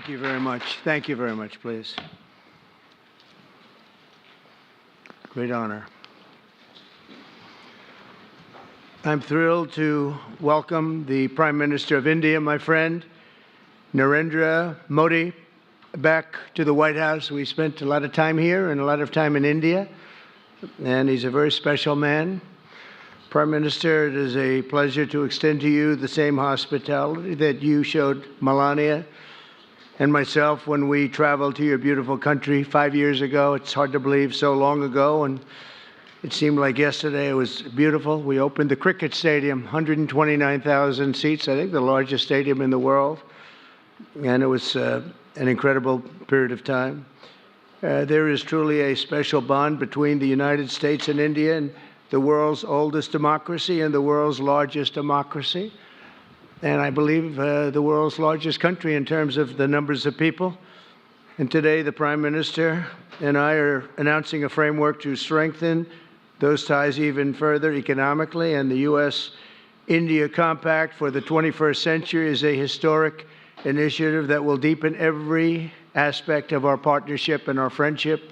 Thank you very much. Thank you very much, please. Great honor. I'm thrilled to welcome the Prime Minister of India, my friend, Narendra Modi, back to the White House. We spent a lot of time here and a lot of time in India, and he's a very special man. Prime Minister, it is a pleasure to extend to you the same hospitality that you showed Melania and myself when we traveled to your beautiful country 5 years ago. It's hard to believe, so long ago, and it seemed like yesterday. It was beautiful. We opened the cricket stadium, 129,000 seats, I think the largest stadium in the world, and it was an incredible period of time. There is truly a special bond between the United States and India, and the world's oldest democracy and the world's largest democracy. And I believe the world's largest country in terms of the numbers of people. And today, the Prime Minister and I are announcing a framework to strengthen those ties even further economically. And the U.S. India Compact for the 21st century is a historic initiative that will deepen every aspect of our partnership and our friendship.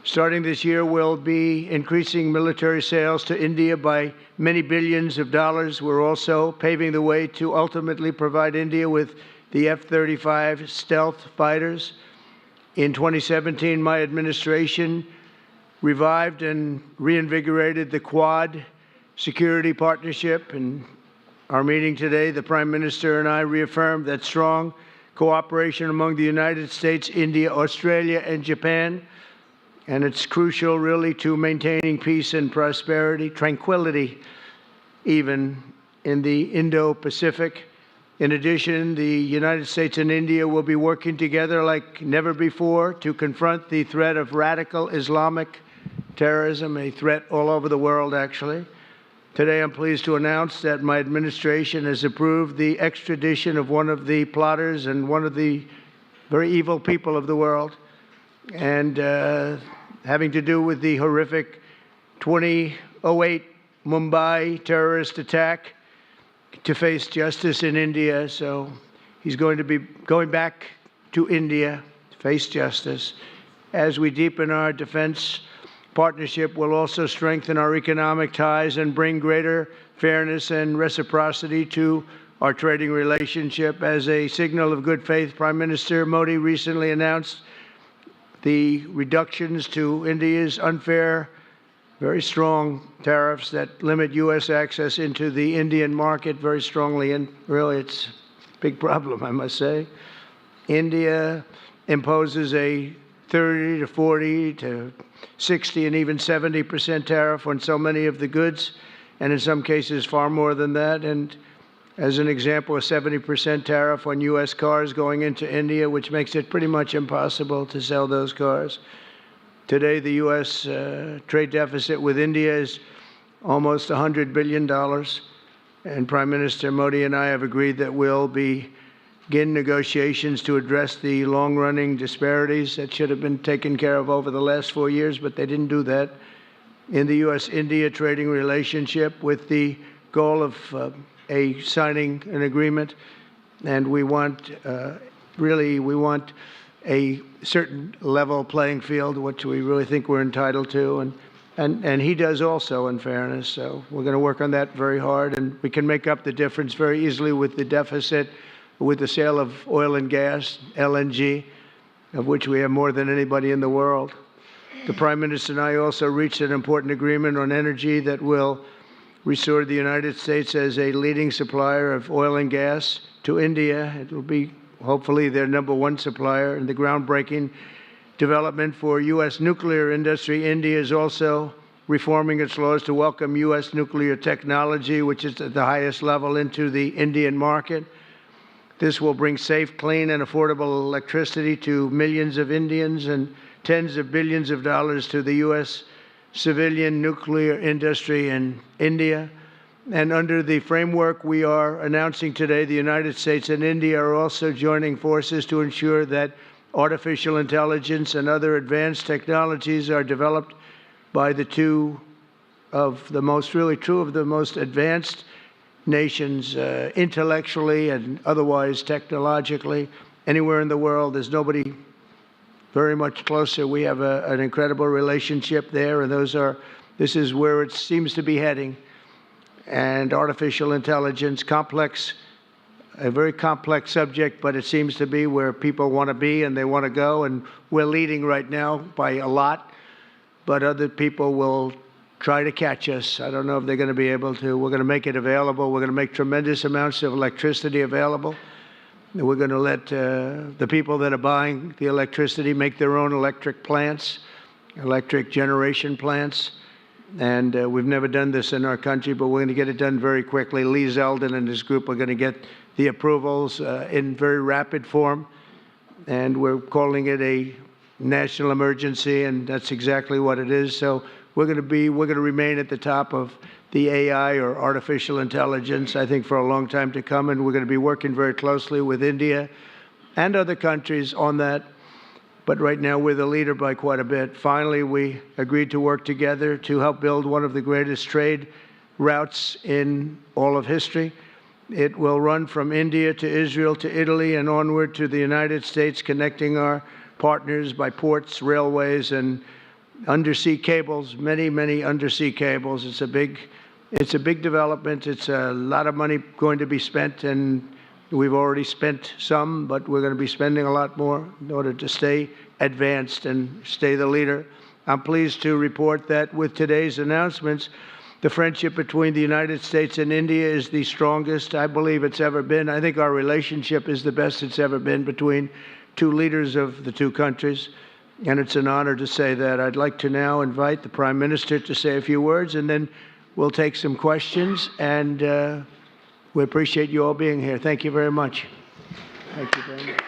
Starting this year, we'll be increasing military sales to India by many billions of dollars. We're also paving the way to ultimately provide India with the F-35 stealth fighters. In 2017, my administration revived and reinvigorated the Quad security partnership. In our meeting today, the Prime Minister and I reaffirmed that strong cooperation among the United States, India, Australia, and Japan. And it's crucial, really, to maintaining peace and prosperity, tranquility, even in the Indo-Pacific. In addition, the United States and India will be working together like never before to confront the threat of radical Islamic terrorism, a threat all over the world, actually. Today, I'm pleased to announce that my administration has approved the extradition of one of the plotters and one of the very evil people of the world, and having to do with the horrific 2008 Mumbai terrorist attack, to face justice in India. So he's going to be going back to India to face justice. As we deepen our defense partnership, we'll also strengthen our economic ties and bring greater fairness and reciprocity to our trading relationship. As a signal of good faith, Prime Minister Modi recently announced the reductions to India's unfair, very strong tariffs that limit U.S. access into the Indian market very strongly. And really, it's a big problem, I must say. India imposes a 30 to 40 to 60 and even 70% tariff on so many of the goods, and in some cases far more than that. And as an example, a 70% tariff on U.S. cars going into India, which makes it pretty much impossible to sell those cars. Today, the U.S. trade deficit with India is almost $100 billion, and Prime Minister Modi and I have agreed that we'll begin negotiations to address the long-running disparities that should have been taken care of over the last 4 years, but they didn't do that, in the U.S.-India trading relationship, with the goal of signing an agreement. And we want, we want a certain level playing field, which we really think we're entitled to, and he does also, in fairness. So we're going to work on that very hard, and we can make up the difference very easily with the deficit, with the sale of oil and gas, LNG, of which we have more than anybody in the world. The Prime Minister and I also reached an important agreement on energy that will restore the United States as a leading supplier of oil and gas to India. It will be hopefully their #1 supplier. In the groundbreaking development for U.S. nuclear industry, India is also reforming its laws to welcome U.S. nuclear technology, which is at the highest level, into the Indian market. This will bring safe, clean, and affordable electricity to millions of Indians and tens of billions of dollars to the U.S. civilian nuclear industry in India. And under the framework we are announcing today, the United States and India are also joining forces to ensure that artificial intelligence and other advanced technologies are developed by two of the most advanced nations, intellectually and otherwise technologically, anywhere in the world. There's nobody very much closer. We have an incredible relationship there, and this is where it seems to be heading. And artificial intelligence, a very complex subject, but it seems to be where people want to be and they want to go, and we're leading right now by a lot, but other people will try to catch us. I don't know if they're going to be able to. We're going to make it available. We're going to make tremendous amounts of electricity available. We're going to let the people that are buying the electricity make their own electric plants, electric generation plants. And we've never done this in our country, but we're going to get it done very quickly. Lee Zeldin and his group are going to get the approvals in very rapid form. And we're calling it a national emergency, and that's exactly what it is. So we're going to remain at the top of the AI, or artificial intelligence, I think, for a long time to come. And we're going to be working very closely with India and other countries on that. But right now, we're the leader by quite a bit. Finally, we agreed to work together to help build one of the greatest trade routes in all of history. It will run from India to Israel to Italy and onward to the United States, connecting our partners by ports, railways, and undersea cables, many, many undersea cables. It's a big development. It's a lot of money going to be spent, and we've already spent some, but we're going to be spending a lot more in order to stay advanced and stay the leader. I'm pleased to report that with today's announcements, the friendship between the United States and India is the strongest I believe it's ever been. I think our relationship is the best it's ever been between two leaders of the two countries, and it's an honor to say that. I'd like to now invite the Prime Minister to say a few words, and then we'll take some questions, and we appreciate you all being here. Thank you very much. Thank you very much.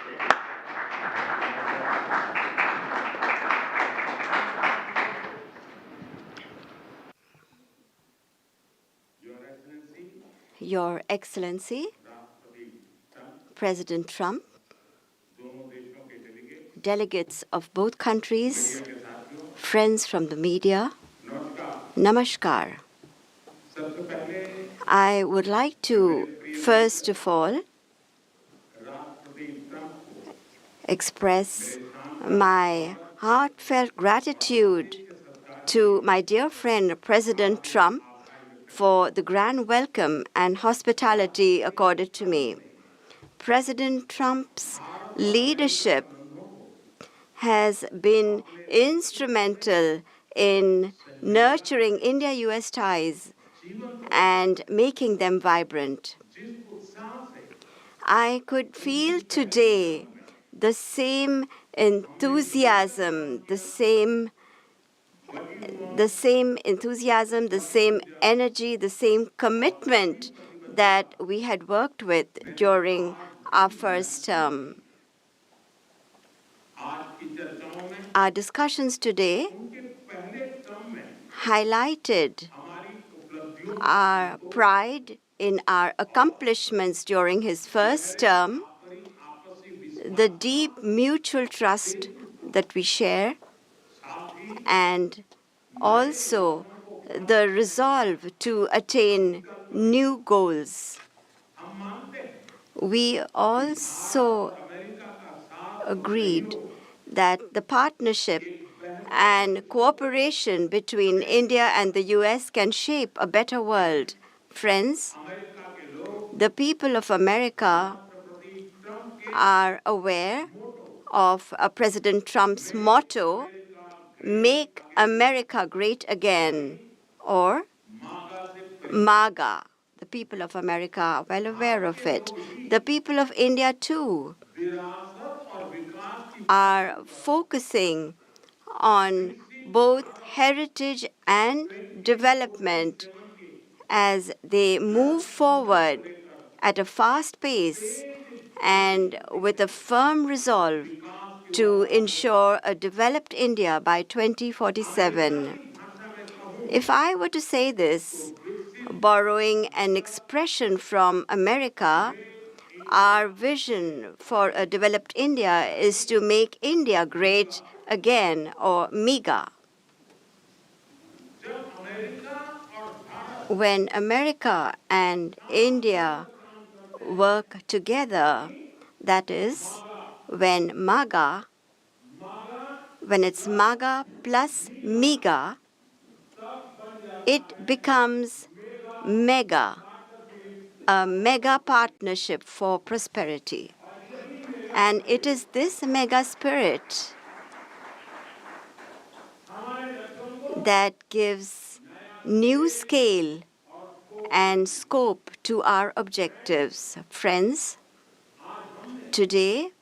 Your Excellency, President Trump, delegates of both countries, friends from the media, Namaskar. I would like to, first of all, express my heartfelt gratitude to my dear friend, President Trump, for the grand welcome and hospitality accorded to me. President Trump's leadership has been instrumental in nurturing India-US ties and making them vibrant. I could feel today the same enthusiasm, the same enthusiasm, the same energy, the same commitment that we had worked with during our first term. Our discussions today highlighted our pride in our accomplishments during his first term, the deep mutual trust that we share, and also the resolve to attain new goals. We also agreed that the partnership and cooperation between India and the US can shape a better world. Friends, the people of America are aware of President Trump's motto, "Make America Great Again," or MAGA. The people of America are well aware of it. The people of India, too, are focusing on both heritage and development as they move forward at a fast pace and with a firm resolve to ensure a developed India by 2047. If I were to say this, borrowing an expression from America, our vision for a developed India is to make India great again, or MEGA. When America and India work together, that is, when it's MAGA plus MEGA, it becomes MEGA, a mega partnership for prosperity. And it is this mega spirit that gives new scale and scope to our objectives. Friends, today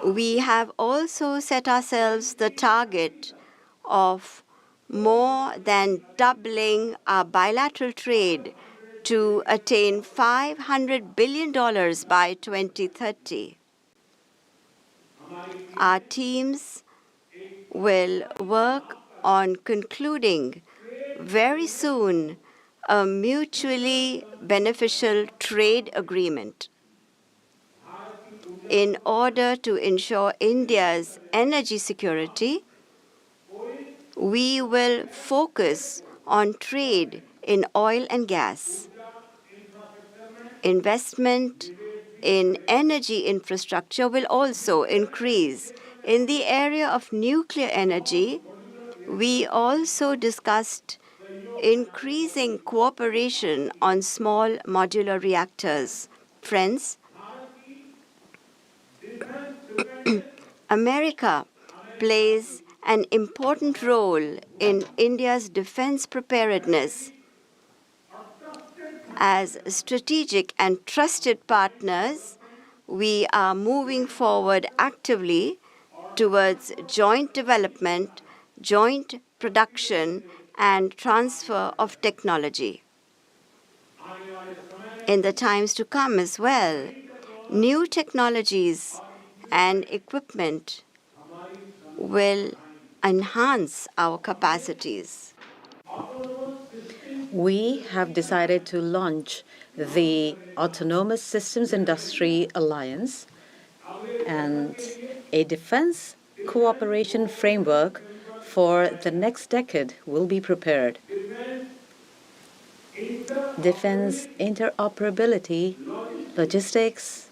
we have also set ourselves the target of more than doubling our bilateral trade to attain $500 billion by 2030. Our teams will work on concluding very soon a mutually beneficial trade agreement in order to ensure India's energy security. We will focus on trade in oil and gas. Investment in energy infrastructure will also increase. In the area of nuclear energy, we also discussed increasing cooperation on small modular reactors. Friends, America plays an important role in India's defense preparedness. As strategic and trusted partners, we are moving forward actively towards joint development, joint production, and transfer of technology. In the times to come as well, new technologies and equipment will enhance our capacities. We have decided to launch the Autonomous Systems Industry Alliance and a defense cooperation framework for the next decade will be prepared. Defense interoperability, logistics,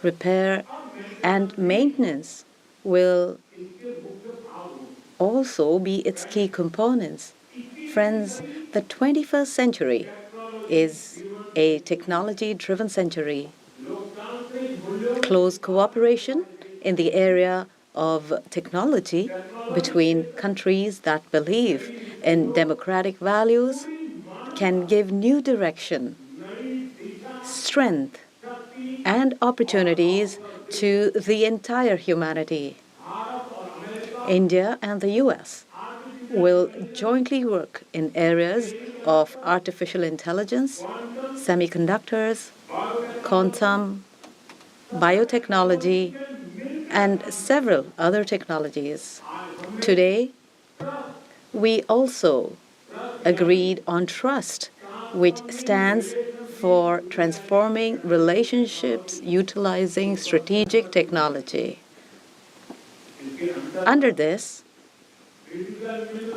repair, and maintenance will also be its key components. Friends, the 21st century is a technology-driven century. Close cooperation in the area of technology between countries that believe in democratic values can give new direction, strength, and opportunities to the entire humanity. India and the U.S. will jointly work in areas of artificial intelligence, semiconductors, quantum, biotechnology, and several other technologies. Today, we also agreed on trust, which stands for transforming relationships utilizing strategic technology. Under this,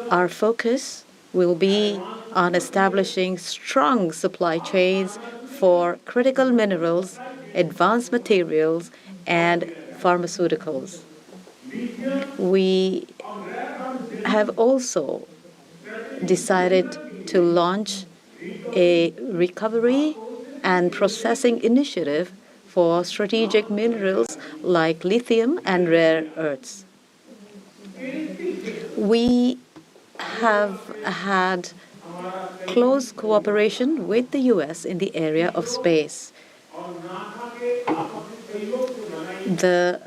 our focus will be on establishing strong supply chains for critical minerals, advanced materials, and pharmaceuticals. We have also decided to launch a recovery and processing initiative for strategic minerals like lithium and rare earths. We have had close cooperation with the U.S. in the area of space. The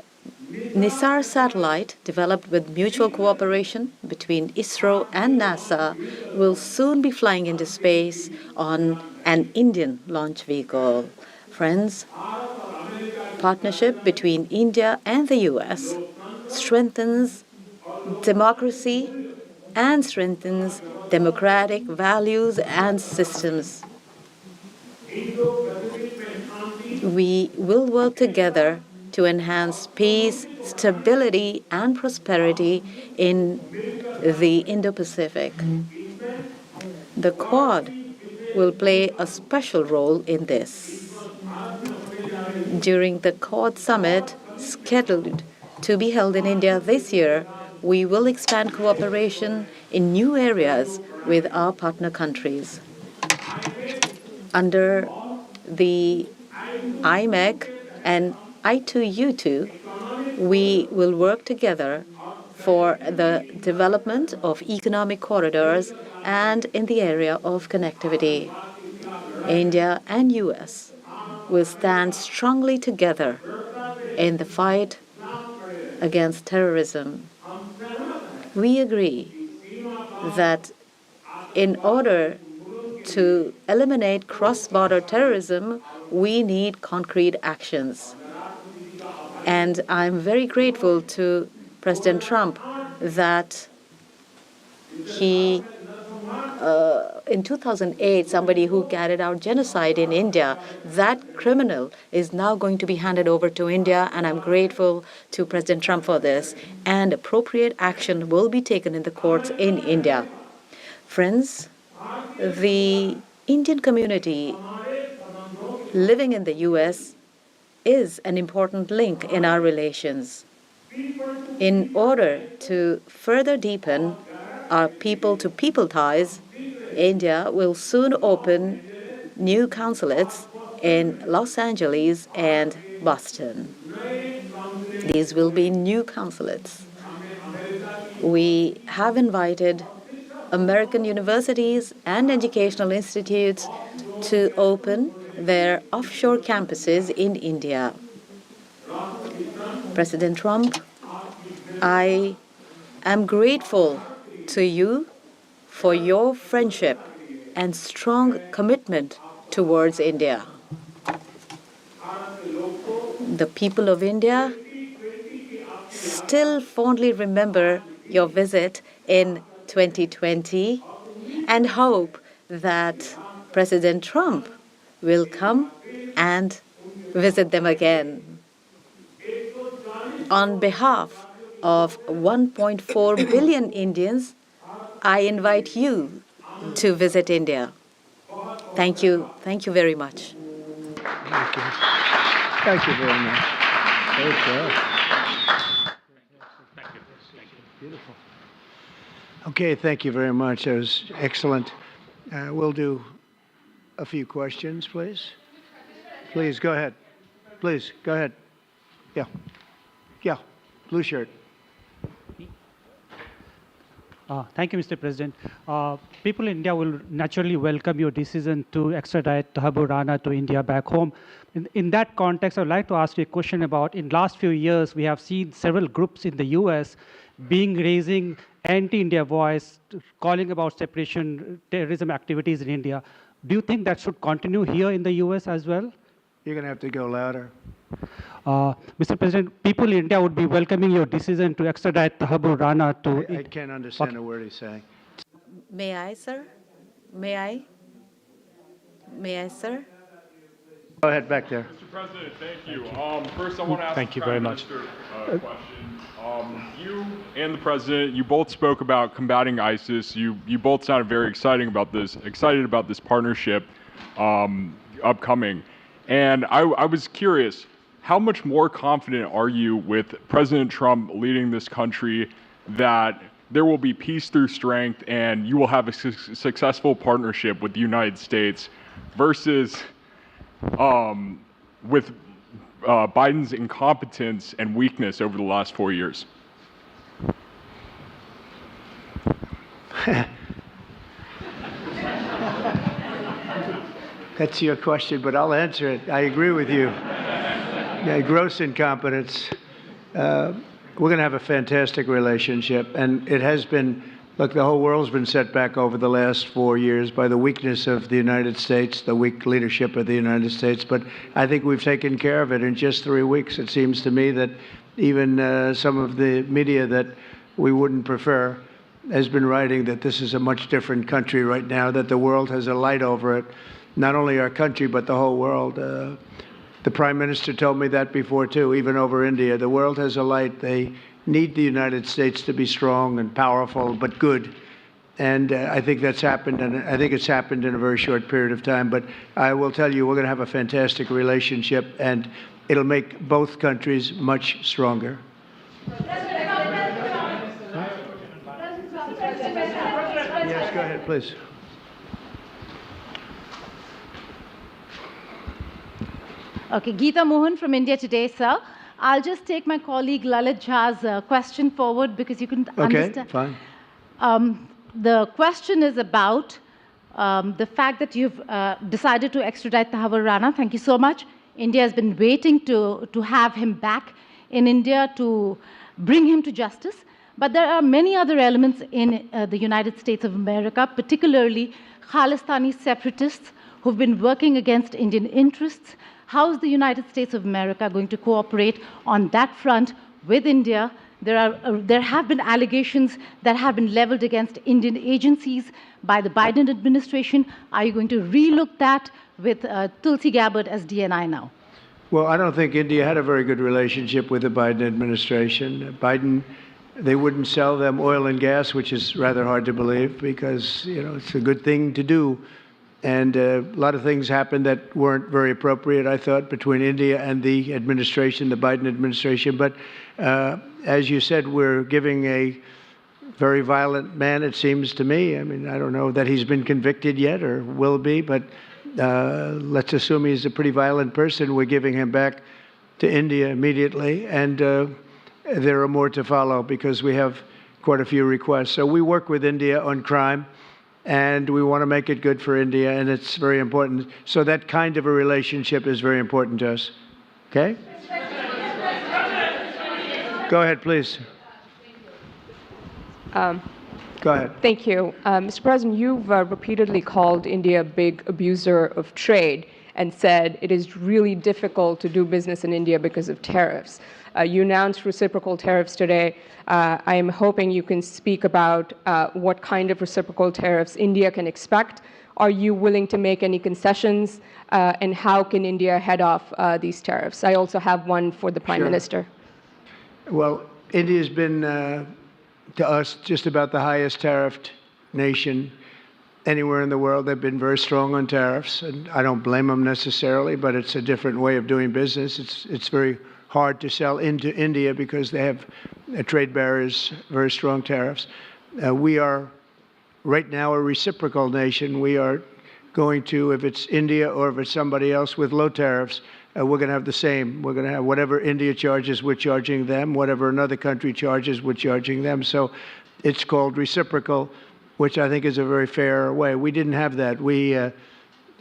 Nisar satellite, developed with mutual cooperation between ISRO and NASA, will soon be flying into space on an Indian launch vehicle. Friends, partnership between India and the U.S. strengthens democracy and strengthens democratic values and systems. We will work together to enhance peace, stability, and prosperity in the Indo-Pacific. The Quad will play a special role in this. During the Quad Summit scheduled to be held in India this year, we will expand cooperation in new areas with our partner countries. Under the IMEC and I2U2, we will work together for the development of economic corridors and in the area of connectivity. India and U.S. will stand strongly together in the fight against terrorism. We agree that in order to eliminate cross-border terrorism, we need concrete actions. And I'm very grateful to President Trump that he, in 2008, somebody who carried out genocide in India, that criminal is now going to be handed over to India, and I'm grateful to President Trump for this. And appropriate action will be taken in the courts in India. Friends, the Indian community living in the U.S. is an important link in our relations. In order to further deepen our people-to-people ties, India will soon open new consulates in Los Angeles and Boston. These will be new consulates. We have invited American universities and educational institutes to open their offshore campuses in India. President Trump, I am grateful to you for your friendship and strong commitment towards India. The people of India still fondly remember your visit in 2020 and hope that President Trump will come and visit them again. On behalf of 1.4 billion Indians, I invite you to visit India. Thank you. Thank you very much. Thank you. Thank you very much. Okay. Beautiful. Okay, thank you very much. That was excellent. We'll do a few questions, please. Please, go ahead. Please, go ahead. Yeah. Yeah, blue shirt. Thank you, Mr. President. People in India will naturally welcome your decision to extradite Thakur Rana to India back home. In that context, I would like to ask you a question about, in last few years, we have seen several groups in the U.S. raising anti-India voice, calling about separation, terrorism activities in India. Do you think that should continue here in the U.S. as well? You're going to have to go louder. Mr. President, people in India would be welcoming your decision to extradite Thakur Rana to... I can't understand a word he's saying. May I, sir? May I? May I, sir? Go ahead, back there. Mr. President, thank you. First, I want to ask Thank you very much. a question. You and the President, you both spoke about combating ISIS. You both sounded very excited about this partnership upcoming. And I was curious, how much more confident are you with President Trump leading this country that there will be peace through strength and you will have a successful partnership with the United States versus with Biden's incompetence and weakness over the last 4 years? That's your question, but I'll answer it. I agree with you. Yeah, gross incompetence. We're going to have a fantastic relationship, and it has been. Look, the whole world's been set back over the last 4 years by the weakness of the United States, the weak leadership of the United States. But I think we've taken care of it in just 3 weeks. It seems to me that even some of the media that we wouldn't prefer has been writing that this is a much different country right now, that the world has a light over it. Not only our country, but the whole world. The Prime Minister told me that before, too, even over India. The world has a light. They need the United States to be strong and powerful, but good. And I think that's happened, and I think it's happened in a very short period of time. But I will tell you, we're going to have a fantastic relationship. And it'll make both countries much stronger. Yes, go ahead, please. Okay, Geeta Mohan from India Today, sir. I'll just take my colleague Lalit Jha's question forward because you couldn't understand. Okay, fine. The question is about the fact that you've decided to extradite Thakur Rana. Thank you so much. India has been waiting to have him back in India to bring him to justice. But there are many other elements in the United States of America, particularly Khalistani separatists who've been working against Indian interests. How is the United States of America going to cooperate on that front with India? There have been allegations that have been leveled against Indian agencies by the Biden administration. Are you going to relook that with Tulsi Gabbard as DNI now? Well, I don't think India had a very good relationship with the Biden administration. They wouldn't sell them oil and gas, which is rather hard to believe because, it's a good thing to do. And a lot of things happened that weren't very appropriate, I thought, between India and the administration, the Biden administration. But as you said, we're giving a very violent man, it seems to me. I mean, I don't know that he's been convicted yet or will be, but let's assume he's a pretty violent person. We're giving him back to India immediately. And there are more to follow because we have quite a few requests. So we work with India on crime. And we want to make it good for India, and it's very important. So that kind of a relationship is very important to us. Okay? Go ahead, please. Go ahead. Thank you. Mr. President, you've repeatedly called India a big abuser of trade and said it is really difficult to do business in India because of tariffs. You announced reciprocal tariffs today. I am hoping you can speak about what kind of reciprocal tariffs India can expect. Are you willing to make any concessions? And how can India head off these tariffs? I also have one for the Prime Minister. Well, India's been, to us, just about the highest tariffed nation anywhere in the world. They've been very strong on tariffs, and I don't blame them necessarily, but it's a different way of doing business. It's very hard to sell into India because they have trade barriers, very strong tariffs. We are right now a reciprocal nation. We are going to, if it's India or if it's somebody else with low tariffs, we're going to have the same. We're going to have whatever India charges, we're charging them. Whatever another country charges, we're charging them. So it's called reciprocal, which I think is a very fair way. We didn't have that.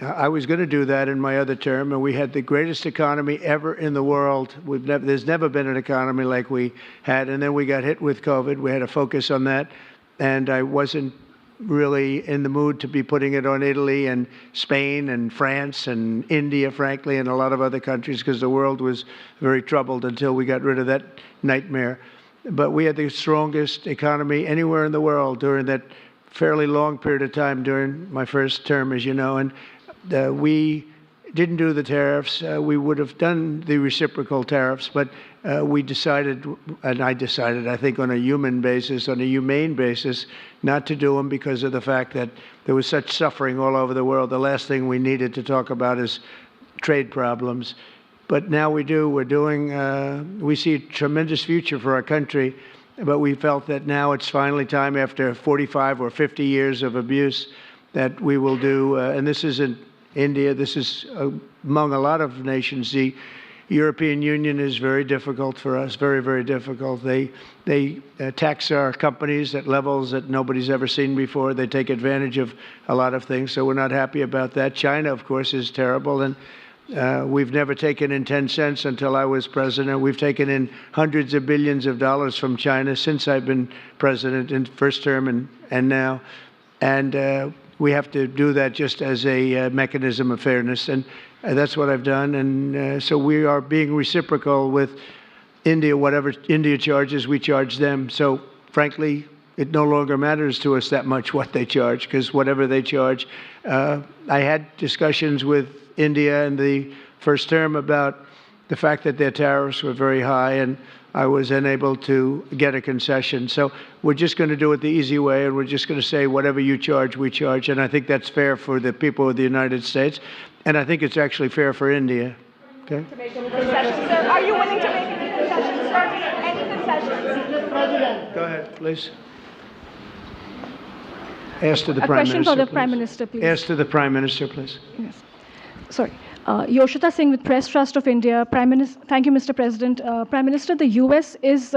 I was going to do that in my other term, and we had the greatest economy ever in the world. There's never been an economy like we had, and then we got hit with COVID. We had to focus on that, and I wasn't really in the mood to be putting it on Italy and Spain and France and India, frankly, and a lot of other countries because the world was very troubled until we got rid of that nightmare. But we had the strongest economy anywhere in the world during that fairly long period of time during my first term, as you know, and we didn't do the tariffs. We would have done the reciprocal tariffs, but we decided, and I decided, I think on a human basis, on a humane basis, not to do them because of the fact that there was such suffering all over the world. The last thing we needed to talk about is trade problems. But now we do. We're doing, we see a tremendous future for our country, but we felt that now it's finally time after 45 or 50 years of abuse that we will do, and this isn't India, this is among a lot of nations. The European Union is very difficult for us, very, very difficult. They tax our companies at levels that nobody's ever seen before. They take advantage of a lot of things, so we're not happy about that. China, of course, is terrible, and we've never taken in 10 cents until I was president. We've taken in hundreds of billions of dollars from China since I've been president in first term and now. And we have to do that just as a mechanism of fairness. And that's what I've done. And so we are being reciprocal with India. Whatever India charges, we charge them. So frankly, it no longer matters to us that much what they charge, because whatever they charge, I had discussions with India in the first term about the fact that their tariffs were very high, and I was unable to get a concession. So we're just going to do it the easy way, and we're just going to say whatever you charge, we charge. And I think that's fair for the people of the United States, and I think it's actually fair for India. Okay. To make any concessions, sir? Are you willing to make any concessions, sir? Any concessions? Go ahead, please. Ask to the A Prime question Minister, for the please. Prime Minister, please. Ask to the Prime Minister, please. Yes. Sorry. Yoshita Singh with Press Trust of India. Prime Minister, thank you, Mr. President. Prime Minister, the U.S. is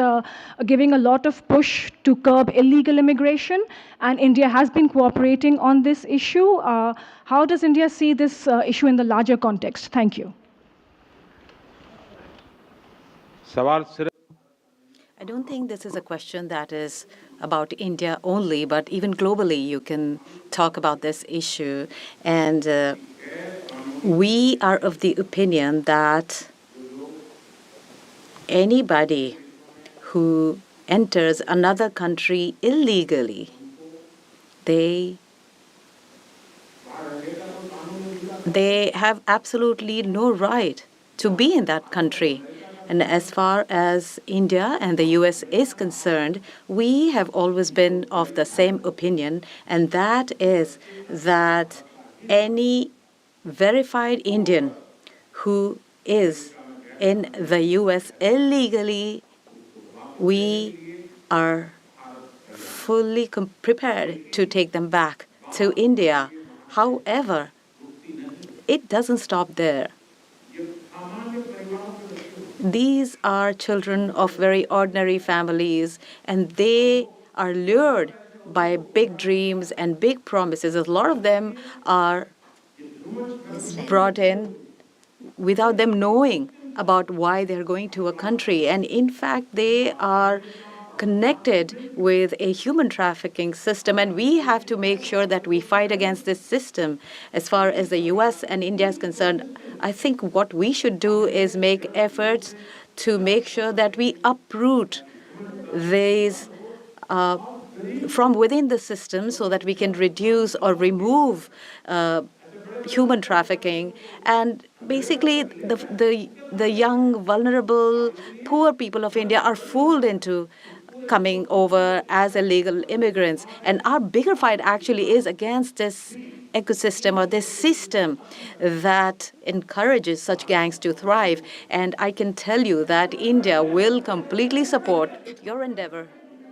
giving a lot of push to curb illegal immigration, and India has been cooperating on this issue. How does India see this issue in the larger context? Thank you. I don't think this is a question that is about India only, but even globally you can talk about this issue. And we are of the opinion that anybody who enters another country illegally, they have absolutely no right to be in that country. And as far as India and the U.S. is concerned, we have always been of the same opinion, and that is that any verified Indian who is in the U.S. illegally, we are fully prepared to take them back to India. However, it doesn't stop there. These are children of very ordinary families, and they are lured by big dreams and big promises. A lot of them are brought in without them knowing about why they're going to a country. And in fact, they are connected with a human trafficking system, and we have to make sure that we fight against this system. As far as the U.S. and India is concerned, I think what we should do is make efforts to make sure that we uproot these from within the system so that we can reduce or remove human trafficking. And basically, the young, vulnerable, poor people of India are fooled into coming over as illegal immigrants. And our bigger fight actually is against this ecosystem or this system that encourages such gangs to thrive. And I can tell you that India will completely support your endeavor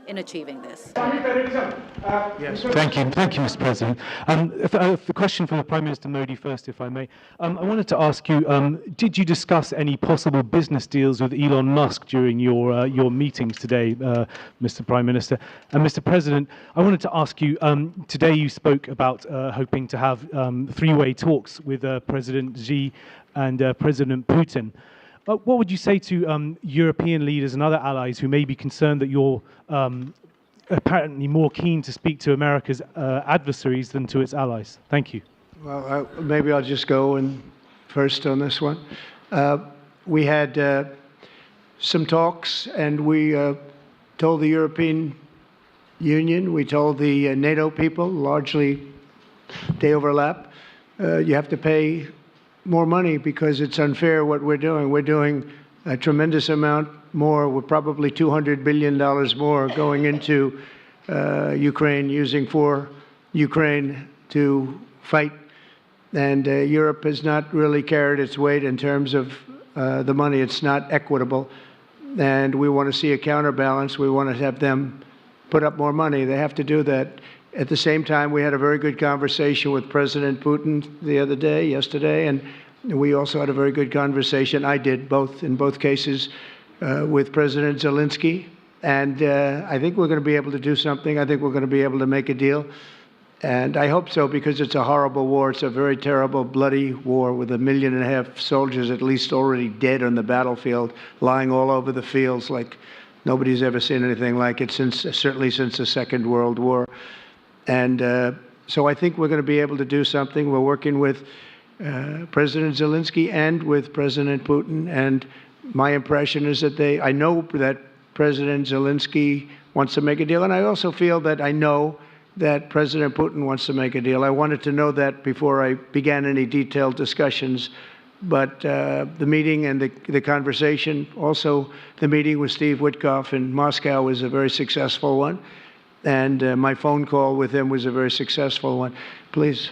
in achieving this. Yes. Thank you, Mr. President. The question for the Prime Minister Modi first, if I may. I wanted to ask you: did you discuss any possible business deals with Elon Musk during your meetings today, Mr. Prime Minister? And Mr. President, I wanted to ask you: today you spoke about hoping to have three-way talks with President Xi and President Putin. What would you say to European leaders and other allies who may be concerned that you're apparently more keen to speak to America's adversaries than to its allies? Thank you. Well, maybe I'll just go in first on this one. We had some talks, and we told the European Union, we told the NATO people, largely they overlap, you have to pay more money because it's unfair what we're doing. We're doing a tremendous amount more. We're probably $200 billion more going into Ukraine, using for Ukraine to fight. And Europe has not really carried its weight in terms of the money. It's not equitable. And we want to see a counterbalance. We want to have them put up more money. They have to do that. At the same time, we had a very good conversation with President Putin yesterday, and we also had a very good conversation. I did in both cases with President Zelensky, and I think we're going to be able to do something. I think we're going to be able to make a deal, and I hope so, because it's a horrible war. It's a very terrible, bloody war with 1.5 million soldiers at least already dead on the battlefield, lying all over the fields like nobody's ever seen anything like it certainly since the Second World War. And so I think we're going to be able to do something. We're working with President Zelensky and with President Putin. And my impression is that I know that President Zelensky wants to make a deal. And I also feel that I know that President Putin wants to make a deal. I wanted to know that before I began any detailed discussions. But the meeting and the conversation, also the meeting with Steve Witkoff in Moscow, was a very successful one. And my phone call with him was a very successful one. Please.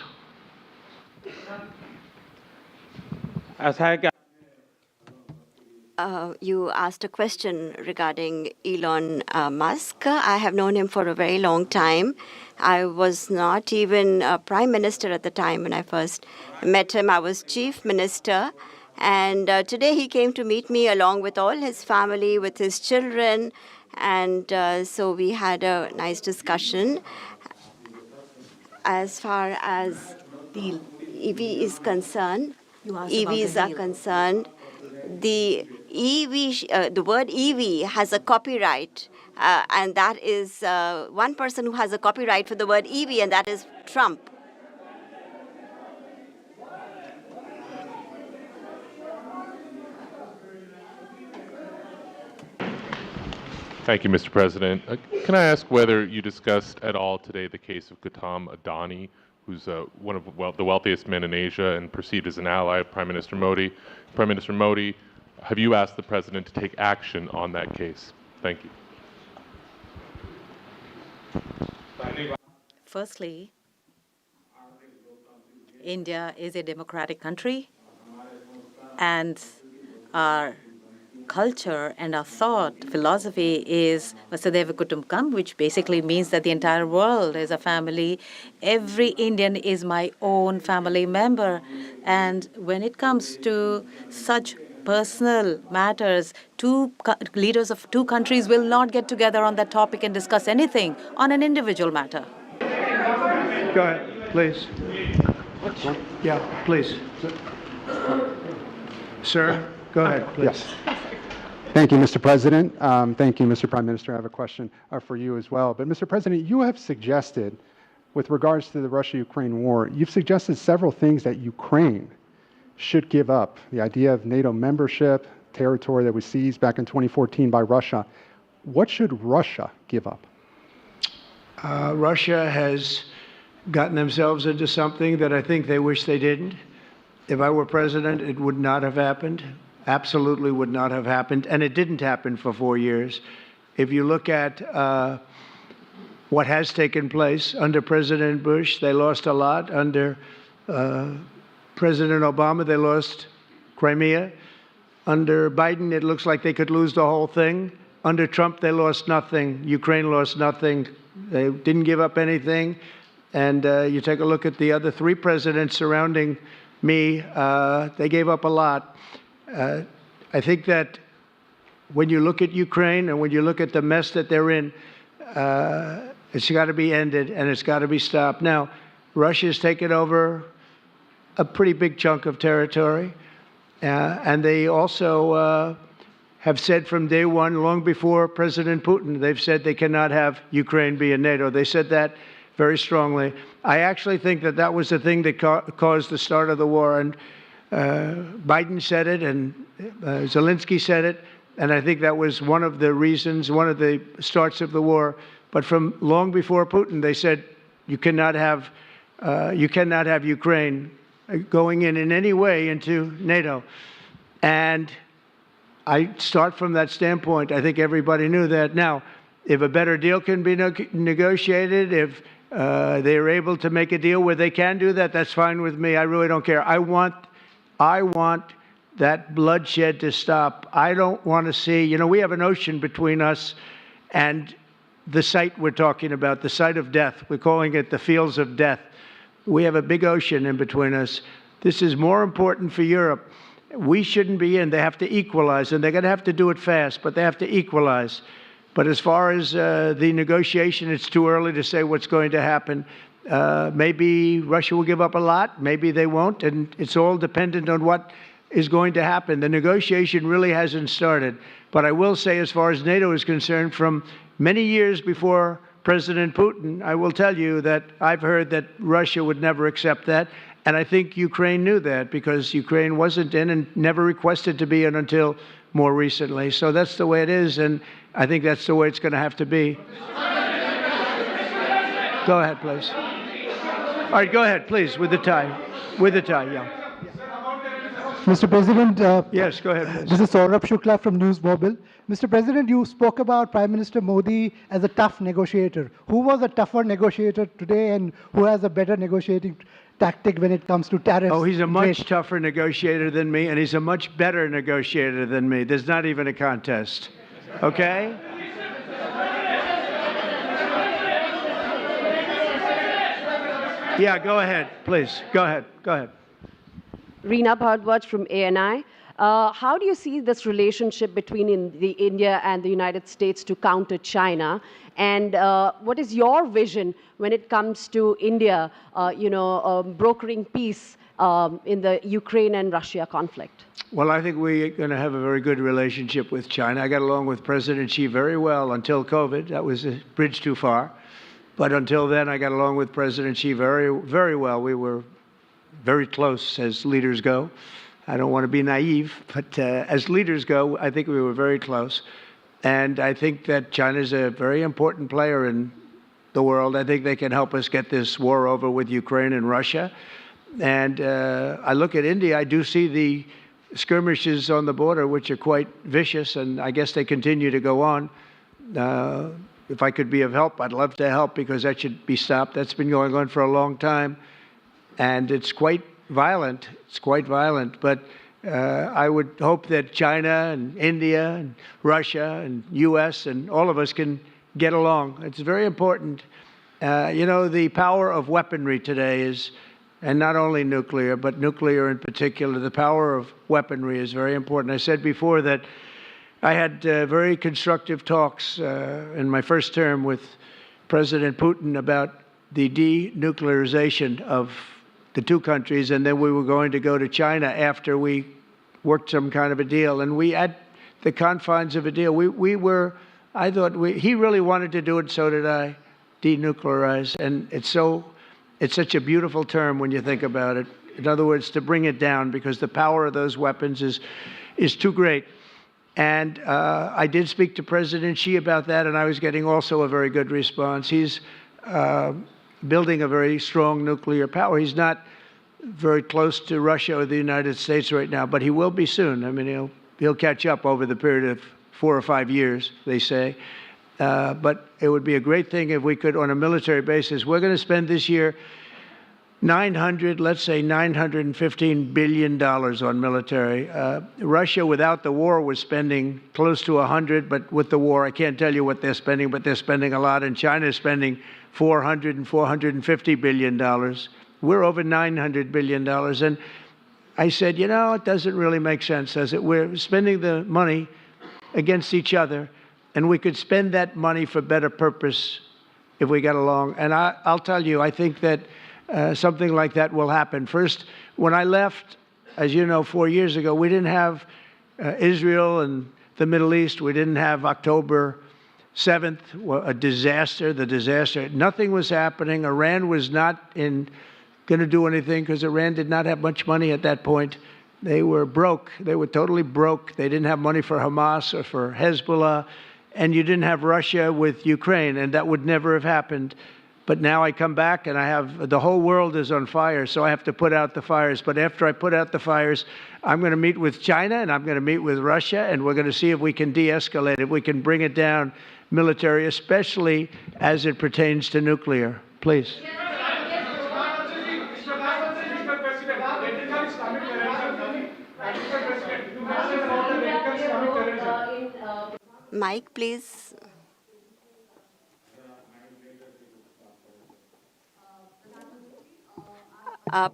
You asked a question regarding Elon Musk. I have known him for a very long time. I was not even a prime minister at the time when I first met him. I was chief minister. And today he came to meet me along with all his family, with his children. And so we had a nice discussion. As far as the EV is concerned, EVs are concerned, the the word EV has a copyright, and that is one person who has a copyright for the word EV, and that is Trump. Thank you, Mr. President. Can I ask whether you discussed at all today the case of Gautam Adani, who's one of the wealthiest men in Asia and perceived as an ally of Prime Minister Modi? Prime Minister Modi, have you asked the President to take action on that case? Thank you. Firstly, India is a democratic country, and our culture and our thought philosophy is Vasudhaiva Kutumbakam, which basically means that the entire world is a family. Every Indian is my own family member. And when it comes to such personal matters, leaders of two countries will not get together on that topic and discuss anything on an individual matter. Go ahead, please. Yeah, please. Sir, go ahead, please. Yes. Thank you, Mr. President. Thank you, Mr. Prime Minister. I have a question for you as well. But, Mr. President, you have suggested, with regards to the Russia-Ukraine war, you've suggested several things that Ukraine should give up. The idea of NATO membership, territory that was seized back in 2014 by Russia. What should Russia give up? Russia has gotten themselves into something that I think they wish they didn't. If I were president, it would not have happened. Absolutely would not have happened. And it didn't happen for 4 years. If you look at what has taken place under President Bush, they lost a lot. Under President Obama, they lost Crimea. Under Biden, it looks like they could lose the whole thing. Under Trump, they lost nothing. Ukraine lost nothing. They didn't give up anything. And you take a look at the other three presidents surrounding me, they gave up a lot. I think that when you look at Ukraine and when you look at the mess that they're in, it's got to be ended and it's got to be stopped. Now, Russia's taken over a pretty big chunk of territory, and they also have said from day one, long before President Putin, they've said they cannot have Ukraine be in NATO. They said that very strongly. I actually think that that was the thing that caused the start of the war. And Biden said it, and Zelensky said it, and I think that was one of the reasons, one of the starts of the war. But from long before Putin, they said you cannot have Ukraine going in any way into NATO. And I start from that standpoint. I think everybody knew that. Now, if a better deal can be negotiated, if they are able to make a deal where they can do that, that's fine with me. I really don't care. I want that bloodshed to stop. I don't want to see, we have an ocean between us and the site we're talking about, the site of death. We're calling it the fields of death. We have a big ocean in between us. This is more important for Europe. We shouldn't be in. They have to equalize, and they're going to have to do it fast, but they have to equalize. But as far as the negotiation, it's too early to say what's going to happen. Maybe Russia will give up a lot. Maybe they won't. And it's all dependent on what is going to happen. The negotiation really hasn't started. But I will say, as far as NATO is concerned, from many years before President Putin, I will tell you that I've heard that Russia would never accept that. And I think Ukraine knew that, because Ukraine wasn't in and never requested to be in until more recently. So that's the way it is, and I think that's the way it's going to have to be. Go ahead, please. All right, go ahead, please, with the tie. With the tie, yeah. Mr. President, yes, go ahead, please. This is Saurabh Shukla from News Mobile. Mr. President, you spoke about Prime Minister Modi as a tough negotiator. Who was a tougher negotiator today, and who has a better negotiating tactic when it comes to tariffs. Oh, he's a and much trade. tougher negotiator than me, and he's a much better negotiator than me. There's not even a contest. Okay? Yeah, go ahead, please. Go ahead. Go ahead. Reena Bhardwaj from ANI. How do you see this relationship between India and the United States to counter China? And what is your vision when it comes to India, brokering peace in the Ukraine and Russia conflict? Well, I think we're going to have a very good relationship with China. I got along with President Xi very well until COVID. That was a bridge too far. But until then, I got along with President Xi very, very well. We were very close as leaders go. I don't want to be naive, but as leaders go, I think we were very close. And I think that China is a very important player in the world. I think they can help us get this war over with Ukraine and Russia. And I look at India, I do see the skirmishes on the border, which are quite vicious, and I guess they continue to go on. If I could be of help, I'd love to help, because that should be stopped. That's been going on for a long time, and it's quite violent. It's quite violent. But I would hope that China and India and Russia and U.S. and all of us can get along. It's very important. The power of weaponry today is, and not only nuclear, but nuclear in particular, the power of weaponry is very important. I said before that I had very constructive talks in my first term with President Putin about the denuclearization of the two countries, and then we were going to go to China after we worked some kind of a deal. And we, at the confines of a deal, he really wanted to do it, so did I, denuclearize. And it's such a beautiful term when you think about it. In other words, to bring it down, because the power of those weapons is too great. And I did speak to President Xi about that, and I was getting also a very good response. He's building a very strong nuclear power. He's not very close to Russia or the United States right now, but he will be soon. I mean, he'll catch up over the period of 4 or 5 years, they say. But it would be a great thing if we could, on a military basis. We're going to spend this year $915 billion on military. Russia, without the war, was spending close to 100, but with the war, I can't tell you what they're spending, but they're spending a lot. And China is spending $400 and $450 billion. We're over $900 billion. And I said, it doesn't really make sense, does it? We're spending the money against each other, and we could spend that money for better purpose if we got along. And I'll tell you, I think that something like that will happen. First, when I left, as you know, 4 years ago, we didn't have Israel and the Middle East. We didn't have October 7th, a disaster, the disaster. Nothing was happening. Iran was not going to do anything, because Iran did not have much money at that point. They were broke. They were totally broke. They didn't have money for Hamas or for Hezbollah. And you didn't have Russia with Ukraine, and that would never have happened. But now I come back and the whole world is on fire, so I have to put out the fires. But after I put out the fires, I'm going to meet with China and I'm going to meet with Russia, and we're going to see if we can de-escalate, if we can bring it down military, especially as it pertains to nuclear. Please. Mike, please.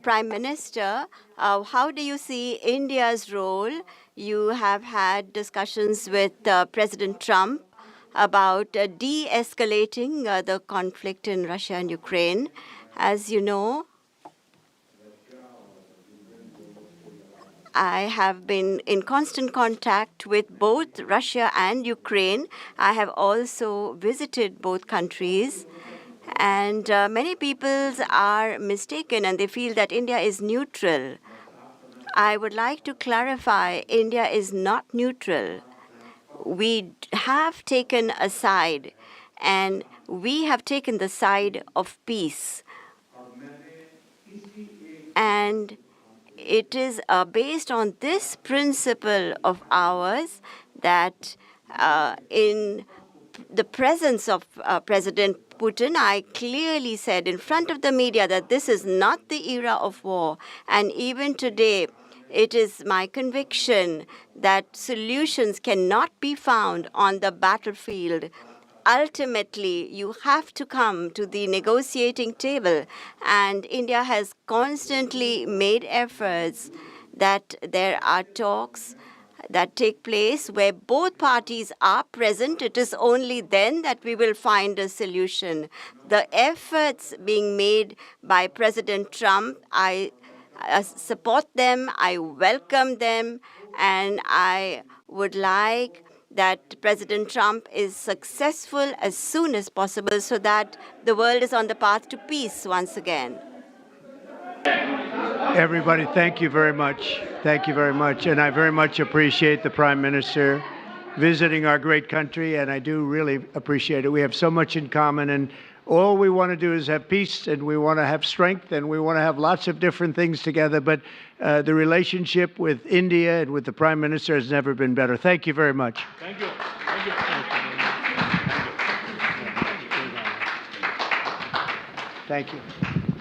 Prime Minister, how do you see India's role? You have had discussions with President Trump about de-escalating the conflict in Russia and Ukraine. As you know, I have been in constant contact with both Russia and Ukraine. I have also visited both countries. And many people are mistaken, and they feel that India is neutral. I would like to clarify, India is not neutral. We have taken a side, and we have taken the side of peace. And it is based on this principle of ours that in the presence of President Putin, I clearly said in front of the media that this is not the era of war. And even today, it is my conviction that solutions cannot be found on the battlefield. Ultimately, you have to come to the negotiating table. And India has constantly made efforts that there are talks that take place where both parties are present. It is only then that we will find a solution. The efforts being made by President Trump, I support them, I welcome them, and I would like that President Trump is successful as soon as possible so that the world is on the path to peace once again. Everybody, thank you very much. Thank you very much. And I very much appreciate the Prime Minister visiting our great country, and I do really appreciate it. We have so much in common, and all we want to do is have peace, and we want to have strength, and we want to have lots of different things together. But the relationship with India and with the Prime Minister has never been better. Thank you very much. Thank you. Thank you. Thank you.